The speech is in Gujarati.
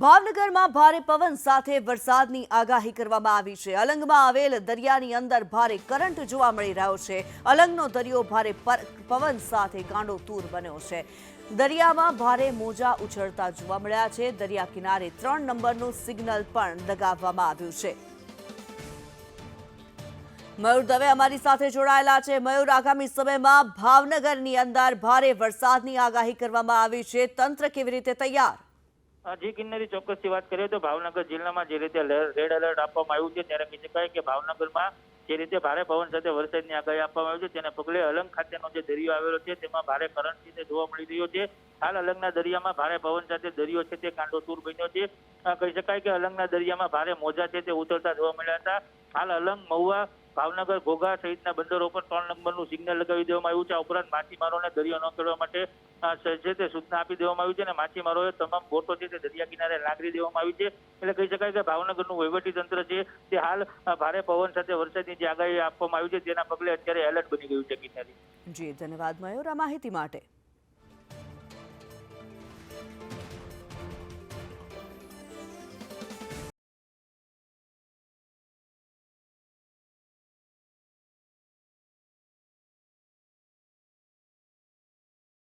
ભાવનગરમાં ભારે પવન સાથે વરસાદની આગાહી કરવામાં આવી છે। અલંગમાં આવેલ દરિયાની અંદર ભારે કરંટ જોવા મળી રહ્યો છે। અલંગનો દરિયો ભારે પવન સાથે ગાંડોતૂર બન્યો છે। દરિયામાં ભારે મોજા ઉછળતા જોવા મળ્યા છે। દરિયા કિનારે 3 નંબરનું સિગ્નલ પણ લગાવવામાં આવ્યું છે। મયુર દવે અમારી સાથે જોડાયેલા છે। મયુર, આગામી સમયમાં ભાવનગરની અંદર ભારે વરસાદની આગાહી કરવામાં આવી છે। તંત્ર કેવી રીતે તૈયાર? જી કિન્નરી, ચોક્કસથી વાત કરીએ તો ભાવનગર જિલ્લામાં જે રીતે રેડ એલર્ટ આપવામાં આવ્યું છે, ત્યારે કહી શકાય કે ભાવનગરમાં જે રીતે ભારે પવન સાથે વરસાદની આગાહી આપવામાં આવી છે, તેને પગલે અલંગ ખાતેનો જે દરિયો આવેલો છે તેમાં ભારે કરંટ છે જોવા મળી રહ્યો છે। હાલ અલંગના દરિયામાં ભારે પવન સાથે દરિયો છે તે કાંડોતૂર બન્યો છે। કહી શકાય કે અલંગના દરિયામાં ભારે મોજા છે તે ઉતરતા જોવા મળ્યા હતા। હાલ અલંગ, મહુવા, ભાવનગર, ઘોઘા સહિતના બંદરો પર 3 નંબરનું સિગ્નલ લગાવી દેવામાં આવ્યું છે। આ ઉપરાંત માછીમારોને દરિયો ન ખેડવા માટે છે તે સૂચના આપી દેવામાં આવી છે અને માછીમારોએ તમામ બોટો છે તે દરિયા કિનારે લાંગરી દેવામાં આવી છે। એટલે કહી શકાય કે ભાવનગરનું વહીવટી તંત્ર છે તે હાલ ભારે પવન સાથે વરસાદની જે આગાહી આપવામાં આવી છે તેના પગલે અત્યારે એલર્ટ બની ગયું છે। કિનારી જી, ધન્યવાદ મયુર આ માહિતી માટે।